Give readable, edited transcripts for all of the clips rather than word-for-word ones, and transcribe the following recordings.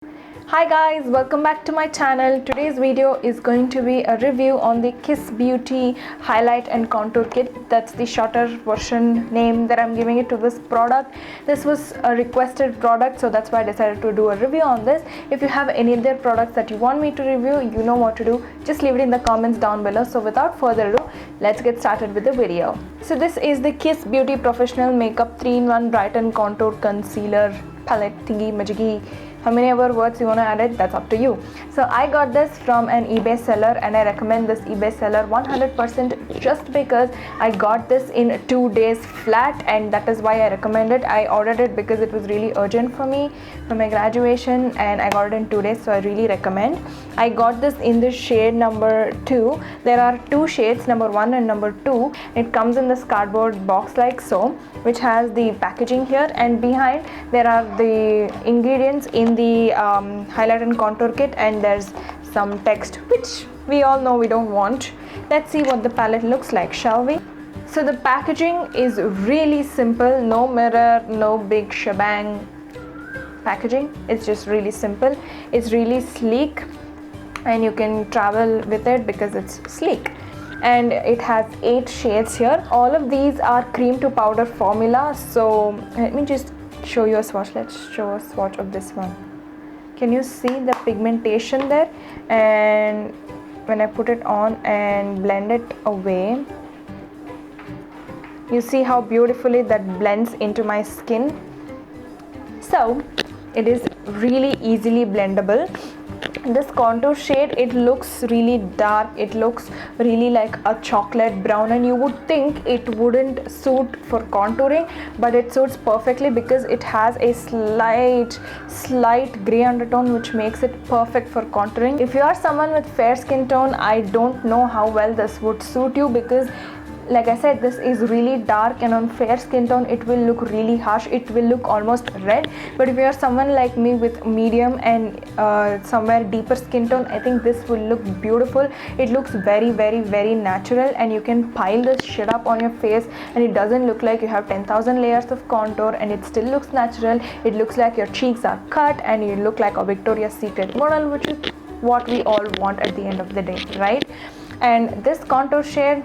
Hi guys, welcome back to my channel. Today's video is going to be a review on the Kiss Beauty Highlight and Contour Kit. That's the shorter version name that I'm giving it to this product. This was a requested product, so that's why I decided to do a review on this. If you have any other products that you want me to review, you know what to do. Just leave it in the comments down below. So without further ado, let's get started with the video. So this is the Kiss Beauty Professional Makeup 3-in-1 Brighten Contour Concealer Palette Thingy Majiggy. How many other words you want to add it, that's up to you. So I got this from an eBay seller and I recommend this eBay seller 100% just because I got this in 2 days flat, and that is why I recommend it. I ordered it because it was really urgent for me for my graduation and I got it in 2 days, so I really recommend. I got this in the shade number 2. There are 2 shades, number 1 and number 2. It comes in this cardboard box like so, which has the packaging here, and behind there are the ingredients in the highlight and contour kit, and there's some text which we all know we don't want. Let's see what the palette looks like, shall we? So the packaging is really simple, no mirror, no big shebang packaging. It's just really simple. It's really sleek and you can travel with it because it's sleek. And it has 8 shades here. All of these are cream to powder formula. So let me just show you a swatch. Let's show a swatch of this one. Can you see the pigmentation there? And when I put it on and blend it away, you see how beautifully that blends into my skin. So it is really easily blendable. This contour shade, it looks really dark, it looks really like a chocolate brown, and you would think it wouldn't suit for contouring, but it suits perfectly because it has a slight gray undertone which makes it perfect for contouring. If you are someone with fair skin tone, I don't know how well this would suit you because like I said, this is really dark, and on fair skin tone it will look really harsh. It will look almost red. But if you are someone like me with medium and somewhere deeper skin tone, I think this will look beautiful. It looks very natural, and you can pile this shit up on your face and it doesn't look like you have 10,000 layers of contour, and it still looks natural. It looks like your cheeks are cut and you look like a Victoria's Secret model, which is what we all want at the end of the day, right? And this contour shade,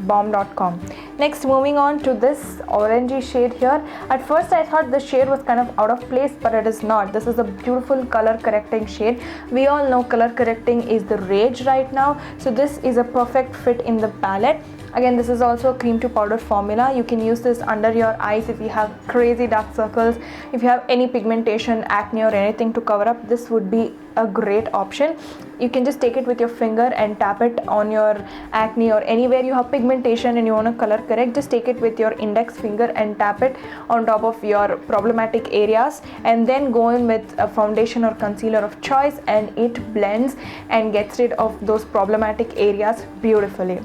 bomb.com. Next, moving on to this orangey shade here. At first I thought the shade was kind of out of place, but it is not. This is a beautiful color correcting shade. We all know color correcting is the rage right now, so this is a perfect fit in the palette. Again, this is also a cream to powder formula. You can use this under your eyes if you have crazy dark circles, if you have any pigmentation, acne or anything to cover up. This would be a great option. You can just take it with your finger and tap it on your acne or anywhere you have pigmentation and you want to color correct. Just take it with your index finger and tap it on top of your problematic areas, and then go in with a foundation or concealer of choice, and it blends and gets rid of those problematic areas beautifully.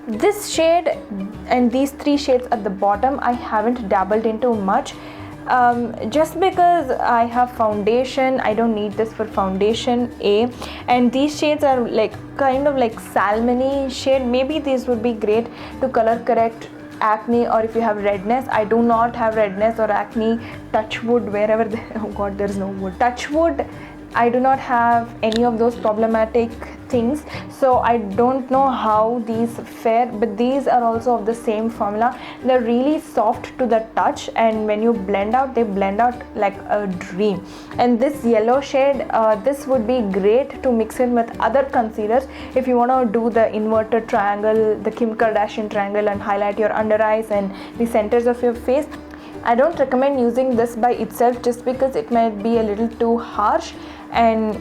This shade and these 3 shades at the bottom I haven't dabbled into much, just because I have foundation. I don't need this for foundation A, and these shades are like kind of like salmony shade. Maybe these would be great to color correct acne, or if you have redness. I do not have redness or acne, touch wood, wherever oh god, there's no wood, touch wood. I do not have any of those problematic things, so I don't know how these fare, but these are also of the same formula. They're really soft to the touch, and when you blend out, they blend out like a dream. And this yellow shade, this would be great to mix in with other concealers if you want to do the inverted triangle, the Kim Kardashian triangle, and highlight your under eyes and the centers of your face. I don't recommend using this by itself just because it might be a little too harsh, and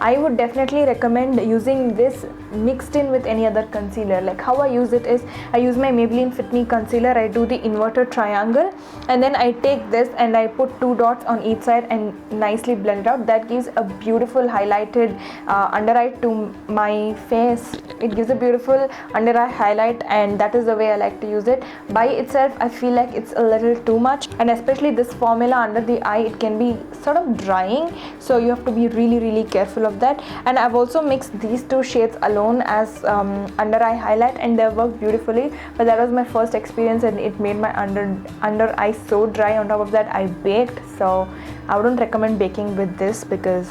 I would definitely recommend using this mixed in with any other concealer. Like how I use it is, I use my Maybelline Fit Me concealer, I do the inverted triangle, and then I take this and I put 2 dots on each side and nicely blend it out. That gives a beautiful highlighted under eye to my face. It gives a beautiful under eye highlight, and that is the way I like to use it. By itself, I feel like it's a little too much, and especially this formula under the eye, it can be sort of drying, so you have to be really careful of that. And I've also mixed these two shades alone as under eye highlight, and they worked beautifully. But that was my first experience, and it made my under eye so dry. On top of that, I baked, so I wouldn't recommend baking with this, because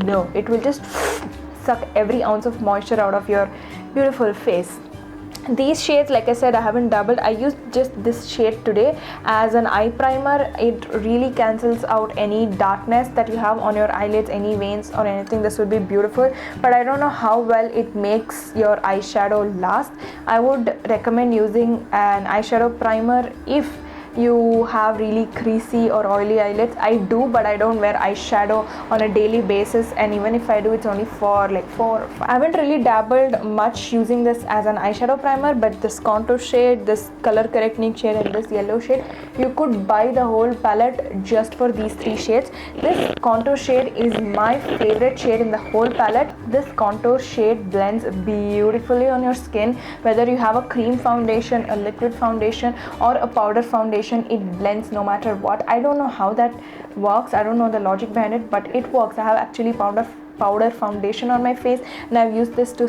no, it will just suck every ounce of moisture out of your beautiful face. These shades, like I said, I haven't dabbled. I used just this shade today as an eye primer. It really cancels out any darkness that you have on your eyelids, any veins or anything. This would be beautiful, but I don't know how well it makes your eyeshadow last. I would recommend using an eyeshadow primer if you have really creasy or oily eyelids. I do, but I don't wear eyeshadow on a daily basis, and even if I do, it's only for like 4 or 5. I haven't really dabbled much using this as an eyeshadow primer, but this contour shade, this color correcting shade, and this yellow shade, you could buy the whole palette just for these 3 shades. This contour shade is my favorite shade in the whole palette. This contour shade blends beautifully on your skin, whether you have a cream foundation, a liquid foundation, or a powder foundation. It blends no matter what. I don't know how that works. I don't know the logic behind it, but it works. I have actually powder foundation on my face, and I've used this to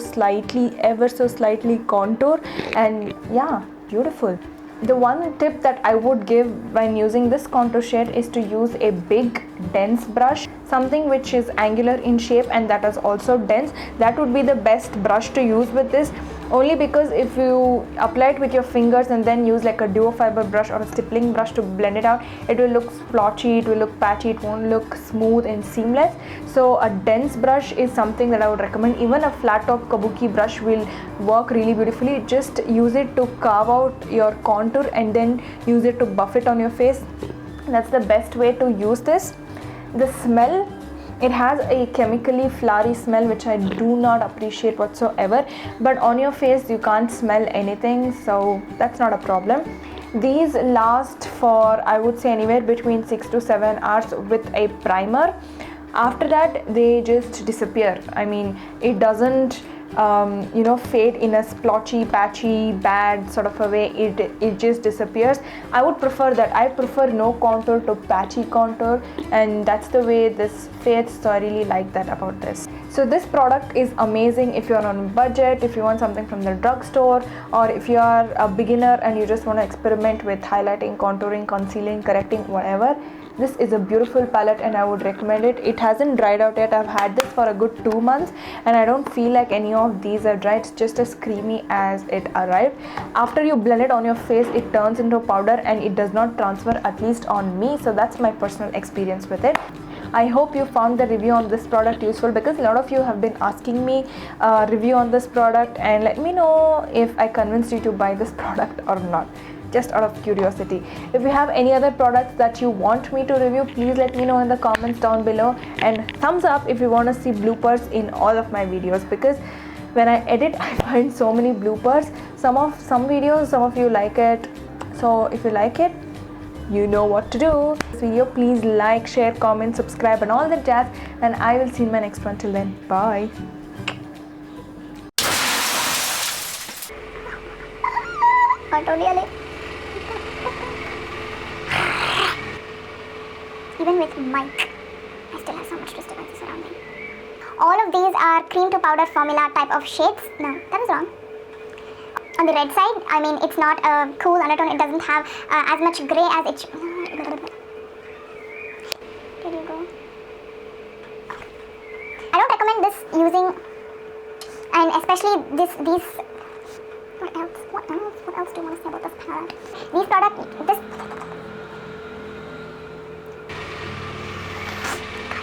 ever so slightly contour, and yeah, beautiful. The one tip that I would give when using this contour shade is to use a big dense brush, something which is angular in shape and that is also dense. That would be the best brush to use with this, only because if you apply it with your fingers and then use like a duo fiber brush or a stippling brush to blend it out, it will look splotchy, it will look patchy, it won't look smooth and seamless. So a dense brush is something that I would recommend. Even a flat top kabuki brush will work really beautifully. Just use it to carve out your contour and then use it to buff it on your face. That's the best way to use this. The smell, it has a chemically flowery smell which I do not appreciate whatsoever, but on your face you can't smell anything, so that's not a problem. These last for, I would say, anywhere between 6 to 7 hours with a primer. After that they just disappear. I mean, it doesn't fade in a splotchy, patchy, bad sort of a way. It just disappears. I would prefer that. I prefer no contour to patchy contour, and that's the way this fades, so I really like that about this. So this product is amazing if you're on a budget, if you want something from the drugstore, or if you are a beginner and you just want to experiment with highlighting, contouring, concealing, correcting, whatever. This is a beautiful palette and I would recommend it. It hasn't dried out yet. I've had this for a good 2 months and I don't feel like any of these are dry. It's just as creamy as it arrived. After you blend it on your face, it turns into powder and it does not transfer, at least on me. So that's my personal experience with it. I hope you found the review on this product useful, because a lot of you have been asking me a review on this product, and let me know if I convinced you to buy this product or not, just out of curiosity. If you have any other products that you want me to review, please let me know in the comments down below, and thumbs up if you want to see bloopers in all of my videos, because when I edit I find so many bloopers. Some videos, some of you like it, so if you like it, you know what to do. This video, please like, share, comment, subscribe and all that jazz, and I will see you in my next one. Till then, bye. Even with mic, I still have so much disturbances around me. All of these are cream to powder formula type of shades. No, that is wrong. On the red side, I mean, it's not a cool undertone. It doesn't have as much grey as it should. There you go. I don't recommend this using, and especially these. What else do you want to say about this palette? These products,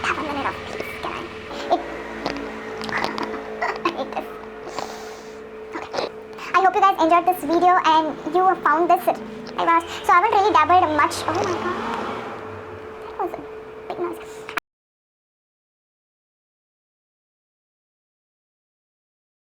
have a minute of peace, can I? I hate this. Okay. I hope you guys enjoyed this video and you found this. So I haven't really dabbled much. Oh my god.